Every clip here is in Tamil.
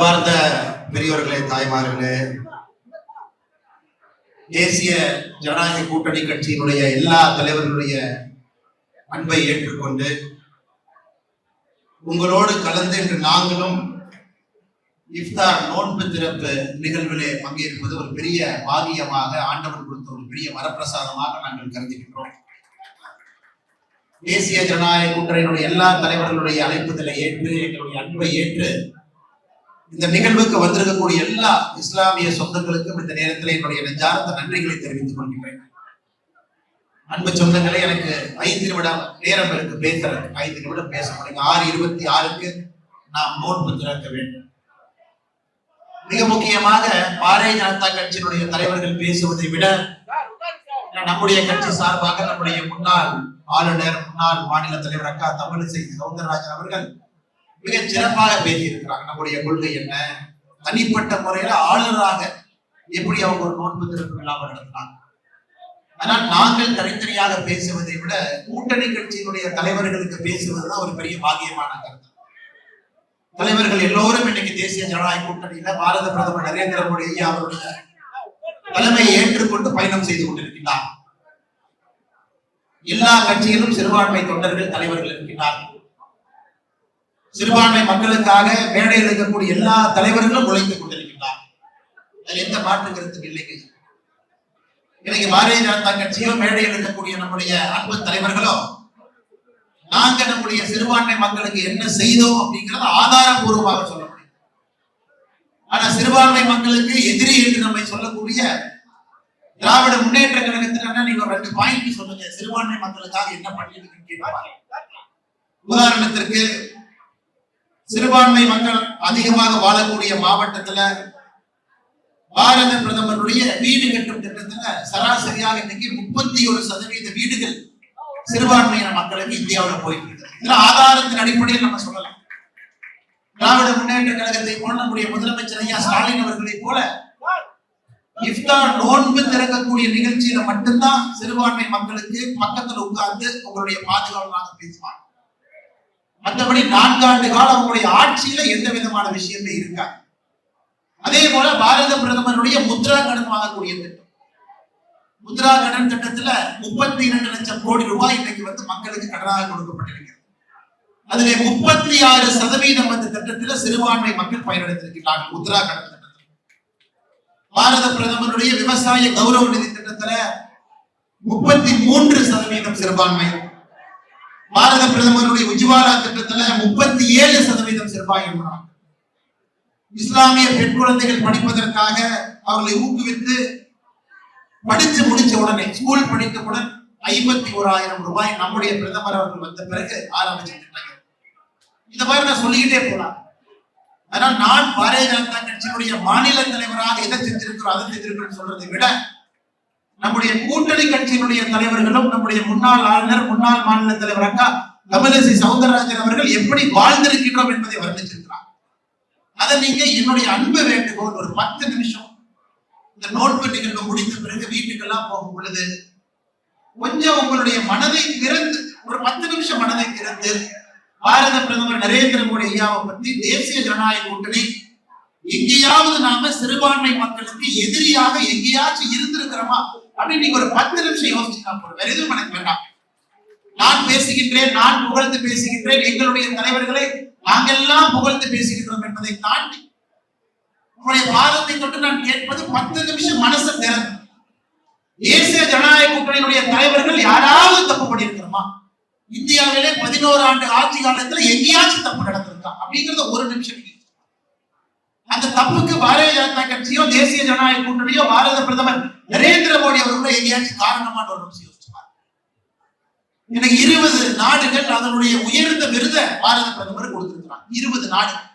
அன்பார்ந்த பெரியவர்களே, தாய்மார்களே, தேசிய ஜனநாயக கூட்டணி கட்சியினுடைய எல்லா தலைவர்களுடைய அன்பை ஏற்றுக்கொண்டு உங்களோடு கலந்து இன்று நாங்களும் இஃப்தார் நோன்பு திறப்பு நிகழ்விலே பங்கேற்பது ஒரு பெரிய பாகியமாக, ஆண்டவன் கொடுத்த ஒரு பெரிய வரப்பிரசாதமாக நாங்கள் கருதுகின்றோம். தேசிய ஜனநாயக கூட்டணியினுடைய எல்லா தலைவர்களுடைய அழைப்புதலை ஏற்று, எங்களுடைய அன்பை ஏற்று இந்த நிகழ்வுக்கு வந்திருக்கக்கூடிய எல்லா இஸ்லாமிய சொந்தங்களுக்கும் இந்த நேரத்தில் என்னுடைய நெஞ்சார்ந்த நன்றிகளை தெரிவித்துக் கொள்கிறேன். அன்பு சொந்தங்களே, எனக்கு 5 நிமிடம் நேரம் இருக்கு பேசுறதுக்கு. 5 நிமிடம் பேச முடியும். 6:26 நாம் நோன்பு திறக்க வேண்டும். மிக முக்கியமாக பாரதிய ஜனதா கட்சியினுடைய தலைவர்கள் பேசுவதை விட நம்முடைய கட்சி சார்பாக நம்முடைய முன்னாள் ஆளுநர், முன்னாள் மாநில தலைவர் அக்கா தமிழிசை சவுந்தரராஜன் அவர்கள் மிக சிறப்பாக பேசியிருக்கிறாங்க. நம்முடைய கொள்கை என்ன, தனிப்பட்ட முறையில ஆளுநராக எப்படி அவங்க ஒரு நோன்பு திறப்பு இல்லாமல் நடத்தினாங்க. ஆனால் நாங்கள் தனித்தனியாக பேசுவதை விட கூட்டணி கட்சியினுடைய தலைவர்களுக்கு பேசுவதுதான் ஒரு பெரிய பாக்கியமான கருத்து. தலைவர்கள் எல்லோரும் இன்னைக்கு தேசிய ஜனநாயக கூட்டணியில பாரத பிரதமர் நரேந்திர மோடி ஐயா அவருடைய தலைமையை ஏற்றுக்கொண்டு பயணம் செய்து கொண்டிருக்கிறார். எல்லா கட்சியிலும் சிறுபான்மை தொண்டர்கள் தலைவர்கள் இருக்கிறார்கள். சிறுபான்மை மக்களுக்காக மேடையில் இருக்கக்கூடிய எல்லா தலைவர்களும் உழைத்துக் கொண்டிருக்கிறார். அதில் எந்த மாற்று கருத்தும் இல்லைங்க. இன்னைக்கு பாரதிய ஜனதா கட்சியோ மேடையில் இருக்கக்கூடிய நம்முடைய அன்பு தலைவர்களோ நாங்க நம்முடைய சிறுபான்மை மக்களுக்கு என்ன செய்தோம் அப்படிங்கறத ஆதாரபூர்வமாக சொல்ல முடியும். ஆனா சிறுபான்மை மக்களுக்கு எதிரி என்று நம்மை சொல்லக்கூடிய திராவிட முன்னேற்ற கழகத்துல நீங்க 2 பாயிண்ட் சொல்லுங்க, சிறுபான்மை மக்களுக்காக என்ன பண்ணிருக்கீங்க. உதாரணத்திற்கு, சிறுபான்மை மக்கள் அதிகமாக வாழக்கூடிய மாவட்டத்துல பாரத பிரதமருடைய வீடு கட்டும் திட்டத்துல சராசரியாக இன்னைக்கு 31% வீடுகள் சிறுபான்மையின மக்களுக்கு இந்தியாவில் போயிட்டு இருக்கு. இதுல ஆதாரத்தின் அடிப்படையில் நம்ம சொல்லலாம். திராவிட முன்னேற்ற கழகத்தை போல நம்முடைய முதலமைச்சர் ஐயா ஸ்டாலின் அவர்களை போல இஃப்தார் நோன்பு திறக்கக்கூடிய நிகழ்ச்சியில மட்டும்தான் சிறுபான்மை மக்களுக்கு பக்கத்துல உட்கார்ந்து உங்களுடைய பாதுகாப்பாக பேசுவாங்க. மற்றபடி 4 ஆண்டு காலம் உங்களுடைய ஆட்சியில எந்த விதமான விஷயமே இருக்காது. அதே போல பாரத பிரதமருடைய முத்ரா கடன் வாங்கக்கூடிய திட்டம், முத்ரா கடன் திட்டத்துல 32 லட்சம் கோடி ரூபாய் இன்னைக்கு மக்களுக்கு கடனாக கொடுக்கப்பட்டிருக்கிறது. அதிலே 36% அந்த திட்டத்துல சிறுபான்மை மக்கள் பயனடைந்திருக்கிறார்கள். முத்ரா கடன் திட்டத்தில் பாரத பிரதமருடைய விவசாய கௌரவ நிதி திட்டத்துல 33% சிறுபான்மை, பாரத பிரதமருடைய உஜ்வாலா திட்டத்துல 37% சிறுபான்மை. இஸ்லாமிய பெண் குழந்தைகள் படிப்பதற்காக அவர்களை ஊக்குவித்து படிச்சு முடிச்ச உடனே ஸ்கூல் படித்தவுடன் 51,000 ரூபாய் நம்முடைய பிரதமர் அவர்கள் வந்த பிறகு ஆரம்பிச்ச திட்டங்கள். இந்த மாதிரி நான் சொல்லிக்கிட்டே போலாம். ஆனால் நான் பாரதிய ஜனதா கட்சியினுடைய மாநில தலைவராக எதை செஞ்சிருக்கிறோம் அதை செஞ்சிருக்கிறோம் சொல்றதை விட நம்முடைய கூட்டணி கட்சியினுடைய தலைவர்களும் நம்முடைய முன்னாள் ஆளுநர், முன்னாள் மாநில தலைவர் அக்கா தமிழிசை சவுந்தரராஜன் அவர்கள் எப்படி வாழ்ந்திருக்கின்றோம் என்பதை வர்ணிச்சிருக்கிறார். அதை நீங்க என்னுடைய அன்பு வேண்டுகோள், ஒரு 10 நிமிஷம் இந்த நோன்பு நிகழ்வு முடித்த பிறகு வீட்டுக்கெல்லாம் போகும் பொழுது கொஞ்சம் உங்களுடைய மனதை திறந்து, ஒரு 10 நிமிஷம் மனதை திறந்து பாரத பிரதமர் நரேந்திர மோடி ஐயாவை பற்றி, தேசிய ஜனநாயக கூட்டணி எங்கேயாவது நாம சிறுபான்மை மக்களுக்கு எதிரியாக எங்கேயாச்சும் இருந்திருக்கிறோமா அப்படின்னு நீங்க ஒரு 10 நிமிஷம் யோசிச்சுனா போதும். வேற எதுவும் எனக்கு வேண்டாம். நான் பேசுகின்றேன், நான் புகழ்ந்து பேசுகின்றேன், எங்களுடைய தலைவர்களை நாங்கெல்லாம் புகழ்ந்து பேசுகின்றோம் என்பதை தாண்டி உங்களுடைய பாதத்தை தொட்டு நான் கேட்பது 10 நிமிஷம் மனசை திறந்து, தேசிய ஜனநாயக கூட்டணியினுடைய தலைவர்கள் யாராவது தப்பு பண்ணியிருக்கிறோமா, இந்தியாவிலே 11 ஆண்டு ஆட்சி காலத்துல எங்கேயாச்சும் தப்பு நடந்திருக்கா அப்படிங்கறத ஒரு நிமிஷம். அந்த தப்புக்கு பாரதிய ஜனதா கட்சியோ தேசிய ஜனநாயக கூட்டணியோ பாரத பிரதமர் நரேந்திர மோடி அவர்களோ எங்கேயாச்சும் காரணமான ஒரு நிமிஷம் யோசிச்சுப்பார். எனக்கு 20 நாடுகள் அதனுடைய உயர்ந்த விருதை பாரத பிரதமர் கொடுத்திருக்கிறார். 20 நாடுகள்.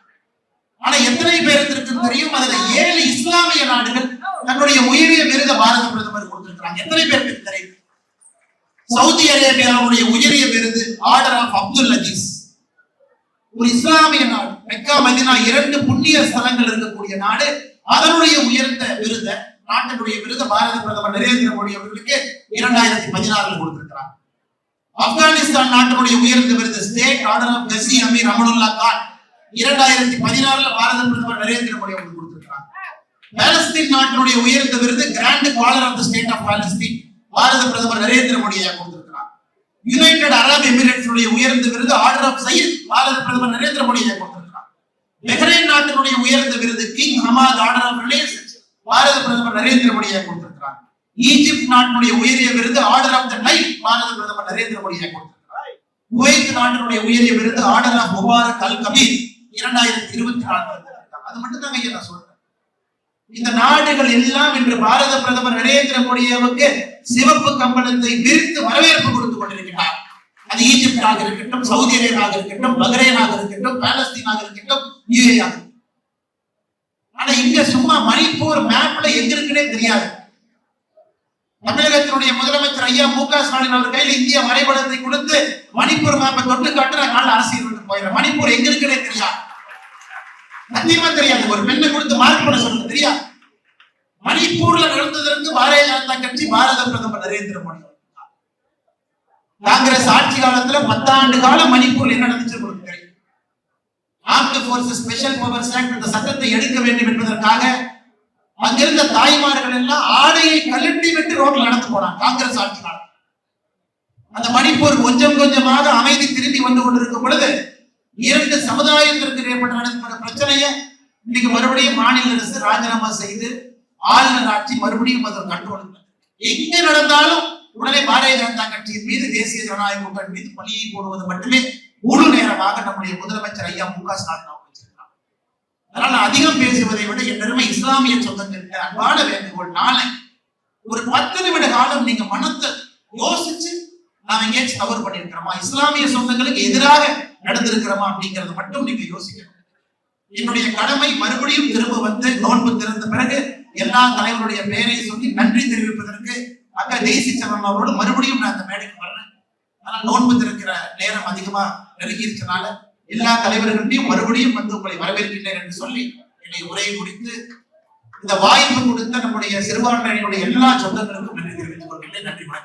ஆனா எத்தனை பேருக்கு தெரியும், அதுல 7 இஸ்லாமிய நாடுகள் தன்னுடைய உயரிய விருதை பாரத பிரதமர் கொடுத்திருக்கிறாங்க. எத்தனை பேருக்கு தெரியும்? சவுதி அரேபியாவுடைய உயரிய விருது ஆர்டர் ஆஃப் அப்துல் அஜீஸ், ஒரு இஸ்லாமிய நாடு. மெக்கா மதீனா 2 புண்ணிய ஸ்தலங்கள் இருக்கக்கூடிய நாடு, அதனுடைய உயர்ந்த விருதை, நாட்டினுடைய விருதை பாரத பிரதமர் நரேந்திர மோடி அவர்களுக்கு 2016 கொடுத்திருக்கிறார். ஆப்கானிஸ்தான் நாட்டினுடைய உயர்ந்த விருது State Order of Ghazi Amir Amanullah Khan 2016 Bharat பிரதமர் நரேந்திர மோடி அவர்கள் கொடுத்திருக்கிறார். பாலஸ்தீன் நாட்டினுடைய உயர்ந்த விருது grand collar of the state of Palestine Bharat பிரதமர் நரேந்திர மோடியை கொடுத்திருக்கிறார். யுனைடெட் அரபு எமிரேட்ஸ் உயர்ந்த விருது ஆர்டர் ஆஃப் சயீத் பாரத பிரதமர் நரேந்திர மோடியை கொடுத்திருக்கிறார். பஹ்ரைன் நாட்டினுடைய உயர்ந்த விருது King Hamad Order of Relations Bharat பிரதமர் நரேந்திர மோடியை கொடுத்திருக்கிறார். ஈஜிப்ட் நாட்டினுடைய உயரிய விருது Order of the Nile Bharat பிரதமர் நரேந்திர மோடியை கொடுத்திருக்கிறார். குவைத் நாட்டினுடைய உயரிய விருது Order of Mubarak Al Kabeer 2024. அது மட்டும் தான் நான் சொல்றேன். இந்த நாடுகள் எல்லாம் இன்று பாரத பிரதமர் நரேந்திர மோடிக்கு சிவப்பு கம்பளத்தை விரித்து வரவேற்பு கொடுத்துக் கொண்டிருக்கிறார். அது ஈஜிப்டாக இருக்கட்டும், சவுதி அரேபியாக இருக்கட்டும், பஹ்ரைனாக இருக்கட்டும், பாலஸ்தீனாக இருக்கட்டும், யுஏஇ ஆக. ஆனா இங்க சும்மா மணிப்பூர் மேப்ல எங்க இருக்குன்னே தெரியாது. தமிழகத்தினுடைய முதலமைச்சர் ஐயா மு.க. ஸ்டாலின் அவர் கையில் இந்திய வரைபடத்தை கொடுத்து மணிப்பூர் மேப்பை தொட்டு காட்டுற நாள் அரசியல் விட்டு போயிடும். மணிப்பூர் எங்க இருக்குன்னே தெரியாது, சத்தியமா தெரியாது. ஒரு பெண்ணை கொடுத்து மார்க் பண்ண சொல்ல தெரியாது. மணிப்பூர்ல நடந்ததற்கு பாரதிய ஜனதா கட்சி பாரத பிரதமர் நரேந்திர மோடி. காங்கிரஸ் ஆட்சி காலத்துல 10 ஆண்டு காலம் மணிப்பூர்ல என்ன நடந்துச்சு உங்களுக்கு தெரியும். Armed forces special powers act அந்த சட்டத்தை எடுக்க வேண்டும் என்பதற்காக அங்கிருந்த தாய்மார்கள் எல்லாம் ஆடையை கழட்டி விட்டு ரோட்ல நடந்து போனாங்க காங்கிரஸ் ஆட்சி காலம். அந்த மணிப்பூர் கொஞ்சம் கொஞ்சமாக அமைதி திரும்பி வந்து கொண்டிருக்கும் பொழுது 2 சமுதாயத்திற்கு ஏற்பட்ட நடக்கிற பிரச்சனையை இன்னைக்கு மறுபடியும் மாநில அரசு ராஜினாமா செய்து ஆளுநர் ஆட்சி மறுபடியும் அதை கண்ட்ரோல். எங்க நடந்தாலும் உடனே பாரதிய ஜனதா கட்சியின் மீது தேசிய ஜனநாயக கூட்டணி மீது பழியை போடுவது மட்டுமே முழு நேரமாக நம்முடைய முதலமைச்சர் ஐயா மு.க. ஸ்டாலின் வச்சிருக்கிறார். அதனால அதிகம் பேசுவதை விட என் பெருமை இஸ்லாமிய சொந்தங்களுக்கு அன்பான வேண்டுகோள், நாளை ஒரு 10 நிமிட காலம் நீங்க மனத்தை யோசிச்சு நாம் எங்கேயாச்சும் தவறு பண்ணிருக்கிறோமா, இஸ்லாமிய சொந்தங்களுக்கு எதிராக நடந்திருக்கிறோமா அப்படிங்கறது மட்டும் நீங்க யோசிக்கணும். என்னுடைய கடமை மறுபடியும் திரும்ப வந்து நோன்பு திறந்த பிறகு எல்லா தலைவருடைய பெயரை சொல்லி நன்றி தெரிவிப்பதற்கு அக்கா தேசி சரண் அவரோடு மறுபடியும் நான் அந்த மேடைக்கு வரேன். ஆனால் நோன்பு திறக்கிற நேரம் அதிகமா நெருங்கிருச்சனால எல்லா தலைவர்களையும் மறுபடியும் வந்து உங்களை வரவேற்கின்றேன் என்று சொல்லி என்னுடைய உரையை முடித்து இந்த வாய்ப்பு கொடுத்த நம்முடைய சிறுபான்மையினுடைய எல்லா சொந்தங்களுக்கும் நன்றி தெரிவித்துக் கொள்கிறேன். நன்றி.